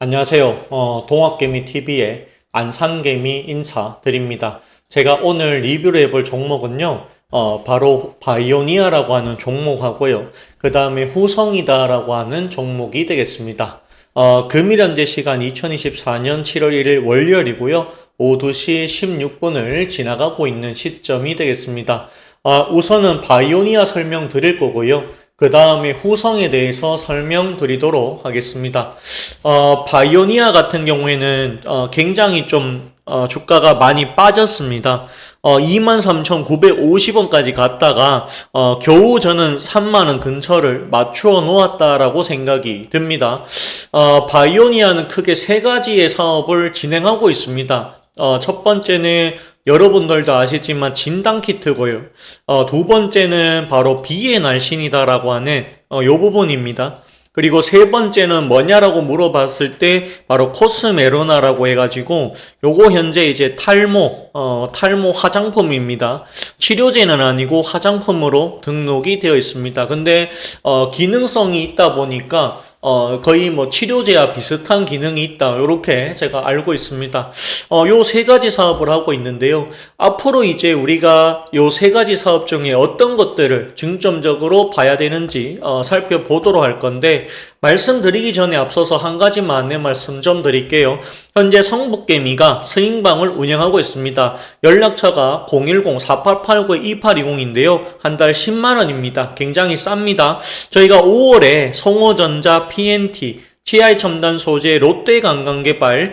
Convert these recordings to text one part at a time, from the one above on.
안녕하세요. 동학개미TV의 안산개미 인사드립니다. 제가 오늘 리뷰를 해볼 종목은요, 바로 바이오니아라고 하는 종목하고요. 그 다음에 후성이다라고 하는 종목이 되겠습니다. 금일 현재 시간 2024년 7월 1일 월요일이고요. 오후 2시 16분을 지나가고 있는 시점이 되겠습니다. 우선은 바이오니아 설명드릴 거고요. 그 다음에 후성에 대해서 설명드리도록 하겠습니다. 바이오니아 같은 경우에는 굉장히 좀 주가가 많이 빠졌습니다. 23,950원까지 갔다가 겨우 저는 3만원 근처를 맞추어 놓았다라고 생각이 듭니다. 바이오니아는 크게 세 가지의 사업을 진행하고 있습니다. 첫 번째는 여러분들도 아시지만 진단키트고요. 두 번째는 바로 비의 날씬이다라고 하는 요 부분입니다. 그리고 세 번째는 뭐냐라고 물어봤을 때 바로 코스메로나라고 해가지고 요거 현재 이제 탈모 화장품입니다. 치료제는 아니고 화장품으로 등록이 되어 있습니다. 근데 기능성이 있다 보니까 거의 뭐 치료제와 비슷한 기능이 있다. 이렇게 제가 알고 있습니다. 요 세 가지 사업을 하고 있는데요. 앞으로 이제 우리가 요 세 가지 사업 중에 어떤 것들을 중점적으로 봐야 되는지 살펴보도록 할 건데, 말씀드리기 전에 앞서서 한 가지만 안내 말씀 좀 드릴게요. 현재 성북개미가 스윙방을 운영하고 있습니다. 연락처가 010-4889-2820인데요. 한 달 10만원입니다. 굉장히 쌉니다. 저희가 5월에 송호전자, PNT, TI 첨단 소재, 롯데 관광개발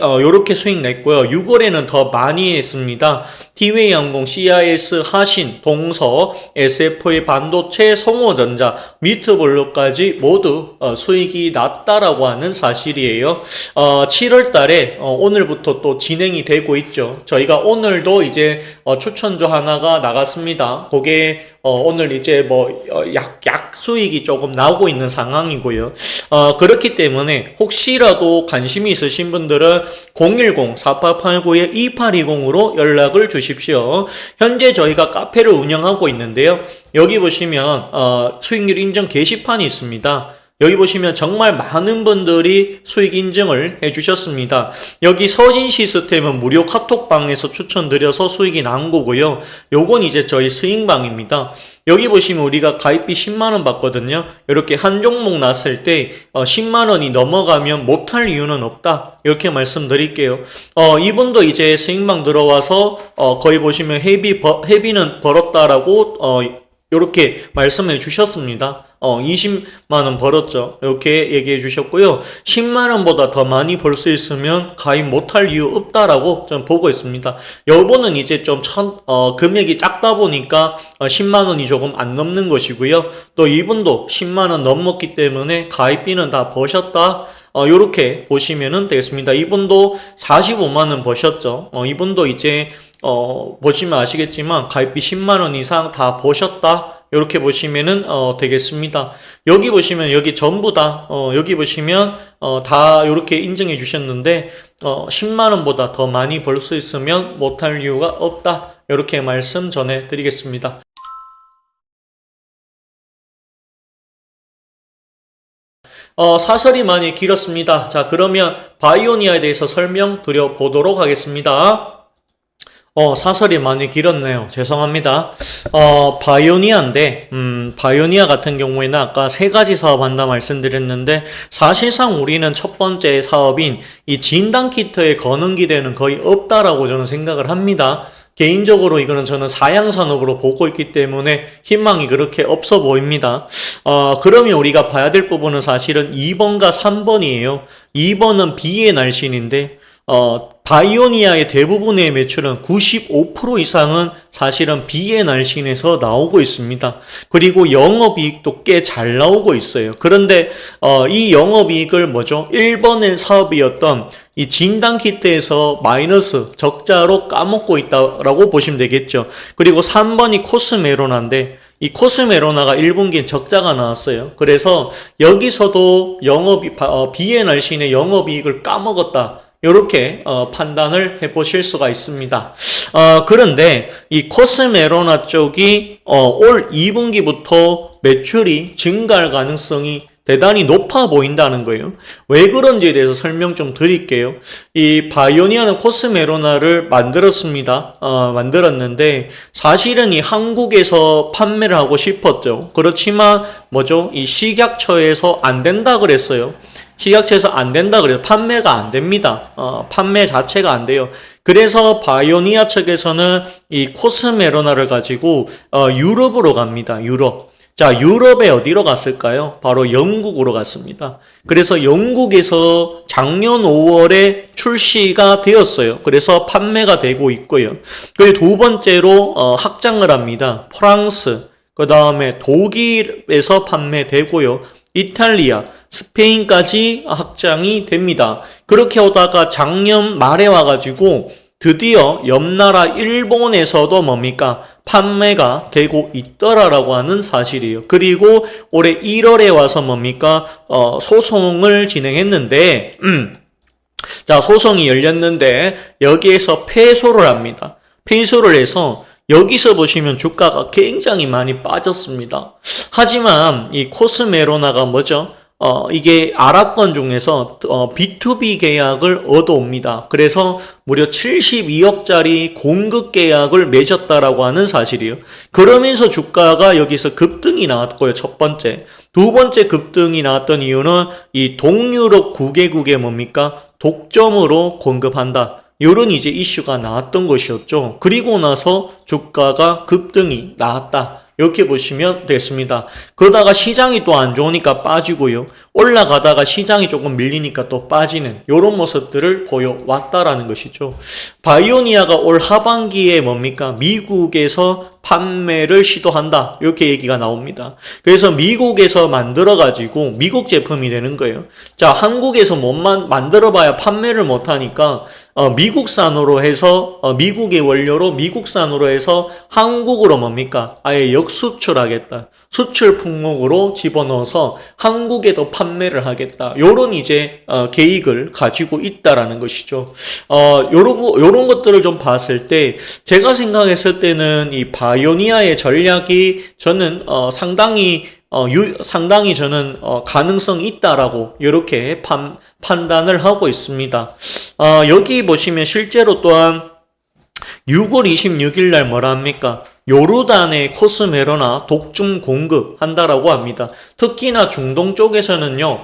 요렇게 수익 냈고요. 6월에는 더 많이 했습니다. 티웨이 항공, CIS, 하신, 동서, SF의 반도체, 송호전자, 미트블루까지 모두 수익이 났다라고 하는 사실이에요. 7월 달에 오늘부터 또 진행이 되고 있죠. 저희가 오늘도 이제 추천주 하나가 나갔습니다. 그게 오늘 이제 약 수익이 조금 나오고 있는 상황이고요. 그렇기 때문에 혹시라도 관심이 있으신 분들은 010-4889-2820으로 연락을 주십시오. 현재 저희가 카페를 운영하고 있는데요. 여기 보시면 수익률 인증 게시판이 있습니다. 여기 보시면 정말 많은 분들이 수익 인증을 해주셨습니다. 여기 서진 시스템은 무료 카톡방에서 추천드려서 수익이 난 거고요. 요건 이제 저희 스윙방입니다. 여기 보시면 우리가 가입비 10만원 받거든요. 이렇게 한 종목 났을 때 10만원이 넘어가면 못할 이유는 없다. 이렇게 말씀드릴게요. 이분도 이제 스윙방 들어와서 거의 보시면 회비는 벌었다라고 이렇게 말씀해 주셨습니다. 20만원 벌었죠. 이렇게 얘기해 주셨고요. 10만원보다 더 많이 벌 수 있으면 가입 못할 이유 없다라고 좀 보고 있습니다. 요번은 이제 좀 금액이 작다 보니까 10만원이 조금 안 넘는 것이고요. 또 이분도 10만원 넘었기 때문에 가입비는 다 버셨다. 요렇게 보시면 되겠습니다. 이분도 45만원 버셨죠. 이분도 이제 보시면 아시겠지만 가입비 10만원 이상 다 버셨다. 이렇게 보시면은 되겠습니다. 여기 보시면 여기 전부 다 여기 보시면 다 이렇게 인증해 주셨는데 10만원보다 더 많이 벌 수 있으면 못할 이유가 없다. 이렇게 말씀 전해 드리겠습니다. 사설이 많이 길었습니다. 자, 그러면 바이오니아에 대해서 설명드려 보도록 하겠습니다. 사설이 많이 길었네요. 죄송합니다. 바이오니아인데, 바이오니아 같은 경우에는 아까 세 가지 사업 한다 말씀드렸는데, 사실상 우리는 첫 번째 사업인 이 진단키트의 거능기대는 거의 없다라고 저는 생각을 합니다. 개인적으로 이거는 저는 사양산업으로 보고 있기 때문에 희망이 그렇게 없어 보입니다. 그러면 우리가 봐야 될 부분은 사실은 2번과 3번이에요. 2번은 비의 날씬인데, 바이오니아의 대부분의 매출은 95% 이상은 사실은 비의 날씬에서 나오고 있습니다. 그리고 영업이익도 꽤 잘 나오고 있어요. 그런데 이 영업이익을 1번의 사업이었던 이 진단키트에서 마이너스 적자로 까먹고 있다라고 보시면 되겠죠. 그리고 3번이 코스메로나인데 이 코스메로나가 1분기엔 적자가 나왔어요. 그래서 여기서도 비의 날씬의 영업이익을 까먹었다. 이렇게 판단을 해보실 수가 있습니다. 그런데 이 코스메로나 쪽이 올 2분기부터 매출이 증가할 가능성이 대단히 높아 보인다는 거예요. 왜 그런지에 대해서 설명 좀 드릴게요. 이 바이오니아는 코스메로나를 만들었습니다. 만들었는데 사실은 이 한국에서 판매를 하고 싶었죠. 그렇지만 뭐죠? 이 식약처에서 안 된다 그랬어요. 식약처에서 안 된다 그래요. 판매가 안 됩니다. 판매 자체가 안 돼요. 그래서 바이오니아 측에서는 이 코스메로나를 가지고 유럽으로 갑니다. 유럽. 자, 유럽에 어디로 갔을까요? 바로 영국으로 갔습니다. 그래서 영국에서 작년 5월에 출시가 되었어요. 그래서 판매가 되고 있고요. 그리고 두 번째로 확장을 합니다. 프랑스, 그 다음에 독일에서 판매되고요. 이탈리아, 스페인까지 확장이 됩니다. 그렇게 오다가 작년 말에 와가지고 드디어 옆나라 일본에서도 뭡니까? 판매가 되고 있더라라고 하는 사실이에요. 그리고 올해 1월에 와서 뭡니까? 소송을 진행했는데, 자, 소송이 열렸는데, 여기에서 패소를 합니다. 패소를 해서, 여기서 보시면 주가가 굉장히 많이 빠졌습니다. 하지만 이 코스메로나가 뭐죠? 이게 아랍권 중에서 B2B 계약을 얻어옵니다. 그래서 무려 72억짜리 공급 계약을 맺었다라고 하는 사실이에요. 그러면서 주가가 여기서 급등이 나왔고요. 첫 번째. 두 번째 급등이 나왔던 이유는 이 동유럽 9개국에 뭡니까? 독점으로 공급한다. 요런 이제 이슈가 나왔던 것이었죠. 그리고 나서 주가가 급등이 나왔다. 이렇게 보시면 됐습니다. 그러다가 시장이 또 안 좋으니까 빠지고요. 올라가다가 시장이 조금 밀리니까 또 빠지는 이런 모습들을 보여왔다라는 것이죠. 바이오니아가 올 하반기에 뭡니까? 미국에서 판매를 시도한다. 이렇게 얘기가 나옵니다. 그래서 미국에서 만들어가지고 미국 제품이 되는 거예요. 자, 한국에서 못만 만들어봐야 판매를 못하니까 미국산으로 해서 미국의 원료로 미국산으로 해서 한국으로 뭡니까? 아예 역수출하겠다. 수출 품목으로 집어넣어서 한국에도 판매를 하겠다. 요런 이제 계획을 가지고 있다라는 것이죠. 요런 것들을 좀 봤을 때 제가 생각했을 때는 이 바이오니아의 전략이 저는 상당히 저는 가능성이 있다라고 이렇게 판단을 하고 있습니다. 여기 보시면 실제로 또한 6월 26일 날 뭐라 합니까? 요르단의 코스메로나 독점 공급한다라고 합니다. 특히나 중동 쪽에서는요,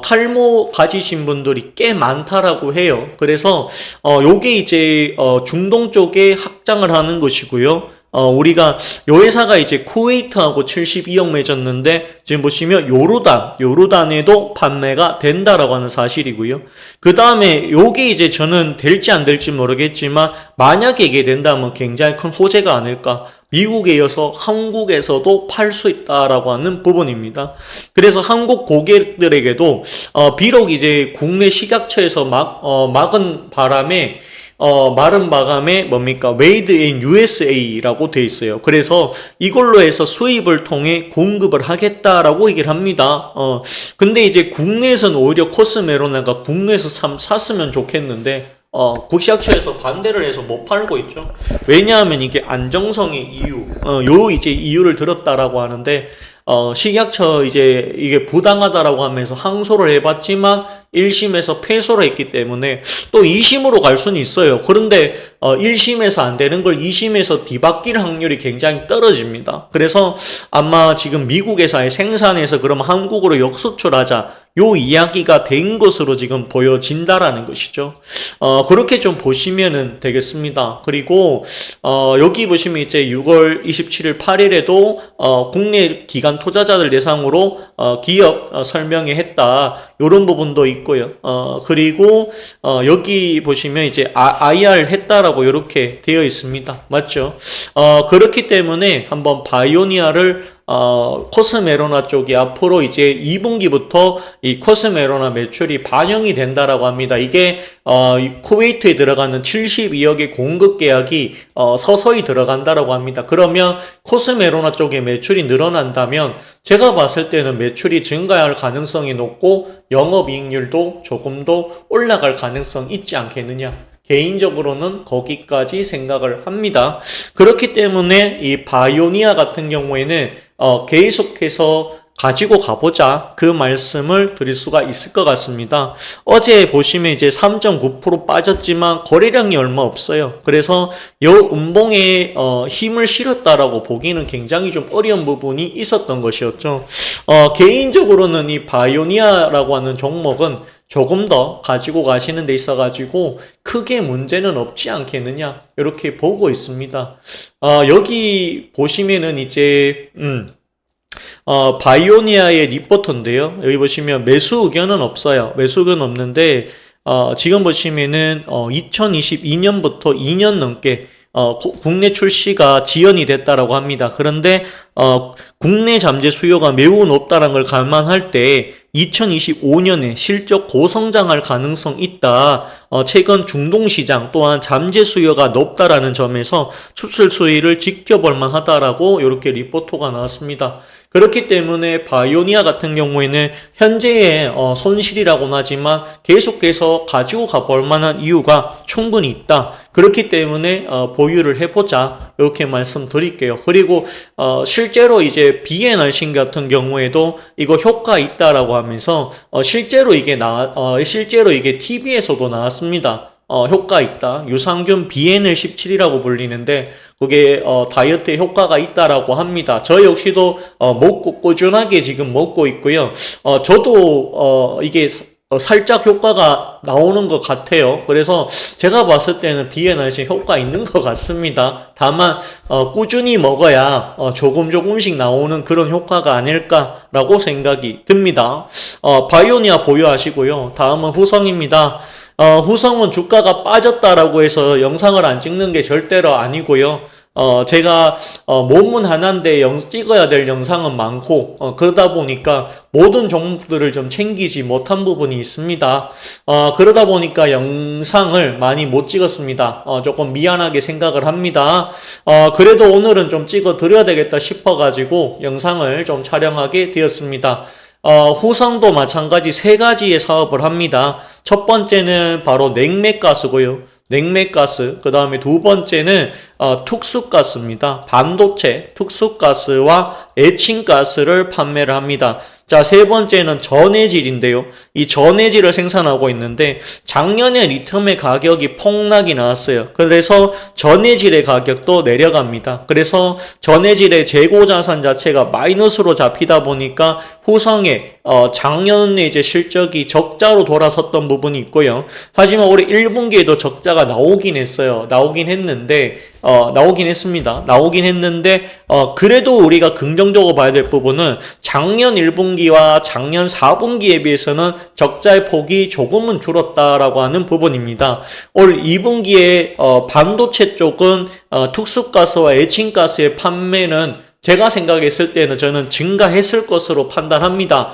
탈모 가지신 분들이 꽤 많다라고 해요. 그래서, 요게 이제, 중동 쪽에 확장을 하는 것이고요. 우리가 요 회사가 이제 쿠웨이트하고 72억 맺었는데 지금 보시면 요르단에도 판매가 된다라고 하는 사실이고요. 그 다음에 요게 이제 저는 될지 안 될지 모르겠지만 만약에 이게 된다면 굉장히 큰 호재가 아닐까. 미국에 이어서 한국에서도 팔 수 있다라고 하는 부분입니다. 그래서 한국 고객들에게도 비록 이제 국내 식약처에서 막은 바람에 마른 마감에 뭡니까? Made in USA라고 돼 있어요. 그래서 이걸로 해서 수입을 통해 공급을 하겠다라고 얘기를 합니다. 근데 이제 국내에서는 오히려 코스메로나가 국내에서 샀으면 좋겠는데, 국식약처에서 반대를 해서 못 팔고 있죠. 왜냐하면 이게 안정성의 이유, 요 이제 이유를 들었다라고 하는데, 식약처 이제 이게 부당하다라고 하면서 항소를 해봤지만 1심에서 패소를 했기 때문에 또 2심으로 갈 수는 있어요. 그런데 1심에서 안 되는 걸 2심에서 뒤바뀔 확률이 굉장히 떨어집니다. 그래서 아마 지금 미국 회사에 생산해서 그럼 한국으로 역수출하자 요 이야기가 된 것으로 지금 보여진다라는 것이죠. 그렇게 좀 보시면은 되겠습니다. 그리고 여기 보시면 이제 6월 27일 8일에도 국내 기관 투자자들 대상으로 기업 설명회 했다. 요런 부분도 있고요. 그리고 여기 보시면 이제 IR 했다라고 이렇게 되어 있습니다. 맞죠? 그렇기 때문에 한번 바이오니아를 코스메로나 쪽이 앞으로 이제 2분기부터 이 코스메로나 매출이 반영이 된다라고 합니다. 이게 쿠웨이트에 들어가는 72억의 공급 계약이 서서히 들어간다라고 합니다. 그러면 코스메로나 쪽의 매출이 늘어난다면 제가 봤을 때는 매출이 증가할 가능성이 높고 영업이익률도 조금 더 올라갈 가능성이 있지 않겠느냐. 개인적으로는 거기까지 생각을 합니다. 그렇기 때문에 이 바이오니아 같은 경우에는 계속해서 가지고 가보자, 그 말씀을 드릴 수가 있을 것 같습니다. 어제 보시면 이제 3.9% 빠졌지만 거래량이 얼마 없어요. 그래서 요 음봉에 힘을 실었다라고 보기는 굉장히 좀 어려운 부분이 있었던 것이었죠. 개인적으로는 이 바이오니아라고 하는 종목은 조금 더 가지고 가시는 데 있어가지고 크게 문제는 없지 않겠느냐, 이렇게 보고 있습니다. 여기 보시면은 이제 바이오니아의 리포터인데요. 여기 보시면 매수 의견은 없어요. 매수 의견 없는데 지금 보시면은 2022년부터 2년 넘게 국내 출시가 지연이 됐다라고 합니다. 그런데 국내 잠재 수요가 매우 높다는 걸 감안할 때 2025년에 실적 고성장할 가능성 있다. 최근 중동 시장 또한 잠재 수요가 높다라는 점에서 수출 수위를 지켜볼 만하다라고 이렇게 리포트가 나왔습니다. 그렇기 때문에 바이오니아 같은 경우에는 현재의 손실이라고는 하지만 계속해서 가지고 가볼 만한 이유가 충분히 있다. 그렇기 때문에 보유를 해보자, 이렇게 말씀드릴게요. 그리고 실제로 이제 BNR신 같은 경우에도 이거 효과 있다라고 하면서 실제로 이게 TV에서도 나왔습니다. 효과 있다. 유산균 BNL17이라고 불리는데 그게 다이어트에 효과가 있다라고 합니다. 저 역시도 먹고 꾸준하게 지금 먹고 있고요. 저도 이게 살짝 효과가 나오는 것 같아요. 그래서 제가 봤을 때는 BNRC 효과 있는 것 같습니다. 다만 꾸준히 먹어야 조금씩 나오는 그런 효과가 아닐까라고 생각이 듭니다. 바이오니아 보유하시고요. 다음은 후성입니다. 후성은 주가가 빠졌다라고 해서 영상을 안 찍는 게 절대로 아니고요. 제가 몸은 하나인데 찍어야 될 영상은 많고 그러다 보니까 모든 종목들을 좀 챙기지 못한 부분이 있습니다. 그러다 보니까 영상을 많이 못 찍었습니다. 조금 미안하게 생각을 합니다. 그래도 오늘은 좀 찍어 드려야 되겠다 싶어가지고 영상을 좀 촬영하게 되었습니다. 후성도 마찬가지 세 가지의 사업을 합니다. 첫 번째는 바로 냉매가스고요. 냉매가스. 그 다음에 두 번째는 특수가스입니다. 반도체 특수가스와 에칭가스를 판매를 합니다. 자, 세 번째는 전해질인데요. 이 전해질을 생산하고 있는데 작년에 리튬의 가격이 폭락이 나왔어요. 그래서 전해질의 가격도 내려갑니다. 그래서 전해질의 재고자산 자체가 마이너스로 잡히다 보니까 후성의 작년에 이제 실적이 적자로 돌아섰던 부분이 있고요. 하지만 올해 1분기에도 적자가 나오긴 했어요. 나오긴 했습니다. 나오긴 했는데 그래도 우리가 긍정적으로 봐야 될 부분은 작년 1분기와 작년 4분기에 비해서는 적자의 폭이 조금은 줄었다라고 하는 부분입니다. 올 2분기에 반도체 쪽은 특수가스와 에칭가스의 판매는 제가 생각했을 때는 저는 증가했을 것으로 판단합니다.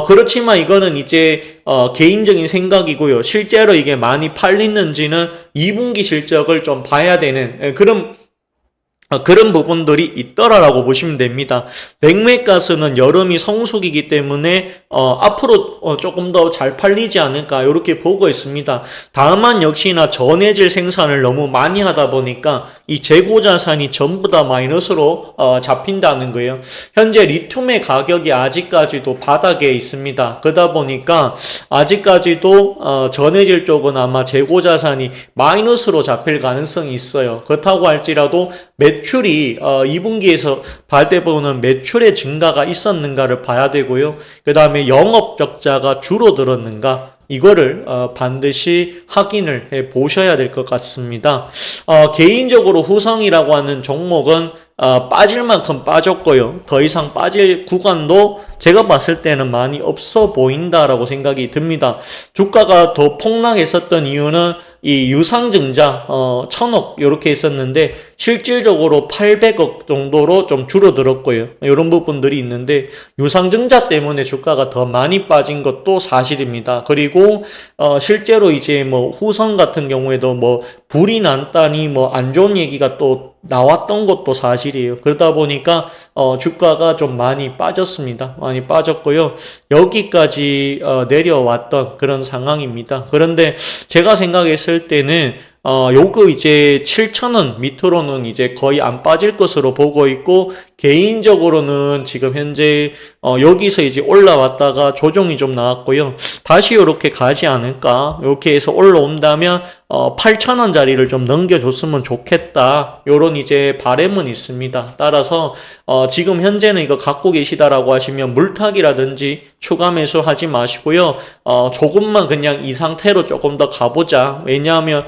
그렇지만 이거는 이제 개인적인 생각이고요. 실제로 이게 많이 팔리는지는 2분기 실적을 좀 봐야 되는 그런 부분들이 있더라라고 보시면 됩니다. 냉매가스는 여름이 성수기이기 때문에 앞으로 조금 더 잘 팔리지 않을까 이렇게 보고 있습니다. 다만 역시나 전해질 생산을 너무 많이 하다 보니까 이 재고자산이 전부 다 마이너스로 잡힌다는 거예요. 현재 리튬의 가격이 아직까지도 바닥에 있습니다. 그러다 보니까 아직까지도 전해질 쪽은 아마 재고자산이 마이너스로 잡힐 가능성이 있어요. 그렇다고 할지라도 매출이 2분기에서 발대보는 매출의 증가가 있었는가를 봐야 되고요. 그 다음에 영업 적자가 줄어들었는가, 이거를 반드시 확인을 해 보셔야 될 것 같습니다. 개인적으로 후성이라고 하는 종목은 빠질 만큼 빠졌고요. 더 이상 빠질 구간도 제가 봤을 때는 많이 없어 보인다라고 생각이 듭니다. 주가가 더 폭락했었던 이유는 이 유상증자 1000억 이렇게 있었는데 실질적으로 800억 정도로 좀 줄어들었고요. 이런 부분들이 있는데 유상증자 때문에 주가가 더 많이 빠진 것도 사실입니다. 그리고 실제로 이제 뭐 후성 같은 경우에도 뭐 불이 났다니 뭐 안 좋은 얘기가 또 나왔던 것도 사실이에요. 그러다 보니까 주가가 좀 많이 빠졌습니다. 많이 빠졌고요. 여기까지 내려왔던 그런 상황입니다. 그런데 제가 생각했을 때는 요거 이제 7,000원 밑으로는 이제 거의 안 빠질 것으로 보고 있고, 개인적으로는 지금 현재 여기서 이제 올라왔다가 조정이 좀 나왔고요. 다시 이렇게 가지 않을까? 이렇게 해서 올라온다면 8,000원짜리를 좀 넘겨줬으면 좋겠다. 요런 이제 바람은 있습니다. 따라서 지금 현재는 이거 갖고 계시다라고 하시면 물타기라든지 추가 매수하지 마시고요. 조금만 그냥 이 상태로 조금 더 가보자. 왜냐하면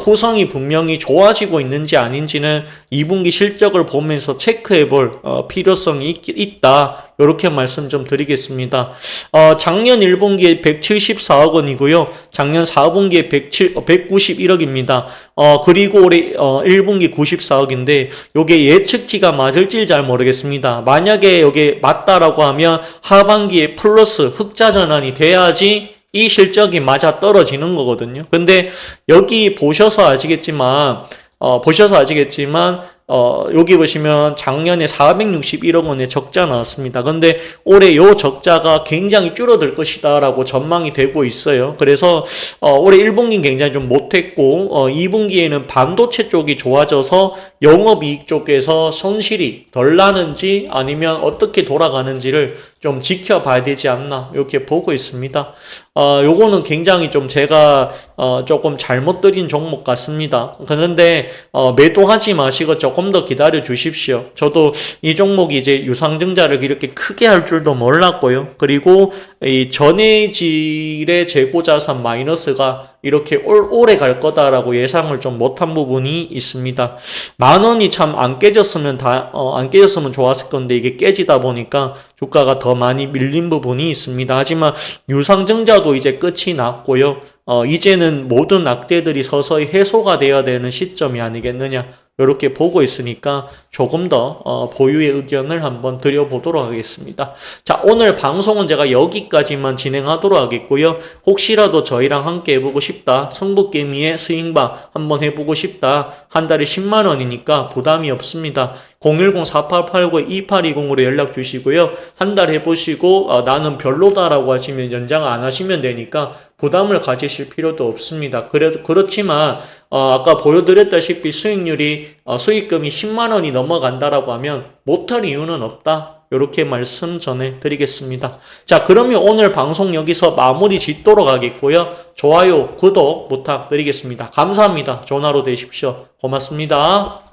후성이 분명히 좋아지고 있는지 아닌지는 2분기 실적을 보면서 체크해볼 필요성이 있다. 이렇게 말씀 좀 드리겠습니다. 작년 1분기에 174억 원이고요. 작년 4분기에 191억입니다. 그리고 올해 1분기 94억인데 요게 예측치가 맞을지 잘 모르겠습니다. 만약에 요게 맞다라고 하면 하반기에 플러스 흑자 전환이 돼야지 이 실적이 맞아 떨어지는 거거든요. 근데 여기 보셔서 아시겠지만 여기 보시면 작년에 461억 원의 적자 나왔습니다. 근데 올해 요 적자가 굉장히 줄어들 것이다라고 전망이 되고 있어요. 그래서 올해 1분기는 굉장히 좀 못했고 2분기에는 반도체 쪽이 좋아져서 영업이익 쪽에서 손실이 덜 나는지 아니면 어떻게 돌아가는지를 좀 지켜봐야 되지 않나 이렇게 보고 있습니다. 요거는 굉장히 좀 제가 조금 잘못 드린 종목 같습니다. 그런데 매도하지 마시고 조금 더 기다려 주십시오. 저도 이 종목이 이제 유상증자를 이렇게 크게 할 줄도 몰랐고요. 그리고 이 전해질의 재고자산 마이너스가 이렇게 오래 갈 거다라고 예상을 좀 못한 부분이 있습니다. 10,000원이 참 안 깨졌으면 안 깨졌으면 좋았을 건데 이게 깨지다 보니까 주가가 더 많이 밀린 부분이 있습니다. 하지만 유상증자도 이제 끝이 났고요. 이제는 모든 악재들이 서서히 해소가 되어야 되는 시점이 아니겠느냐 이렇게 보고 있으니까 조금 더 보유의 의견을 한번 드려보도록 하겠습니다. 자, 오늘 방송은 제가 여기까지만 진행하도록 하겠고요. 혹시라도 저희랑 함께 해보고 싶다, 성북개미의 스윙방 한번 해보고 싶다, 한 달에 10만 원이니까 부담이 없습니다. 010-4889-2820으로 연락 주시고요. 한 달 해보시고 나는 별로다라고 하시면 연장 안 하시면 되니까 부담을 가지실 필요도 없습니다. 그렇지만 아까 보여드렸다시피 수익률이 수익금이 10만 원이 넘어간다라고 하면 못할 이유는 없다. 이렇게 말씀 전해드리겠습니다. 자, 그러면 오늘 방송 여기서 마무리 짓도록 하겠고요. 좋아요, 구독 부탁드리겠습니다. 감사합니다. 좋은 하루 되십시오. 고맙습니다.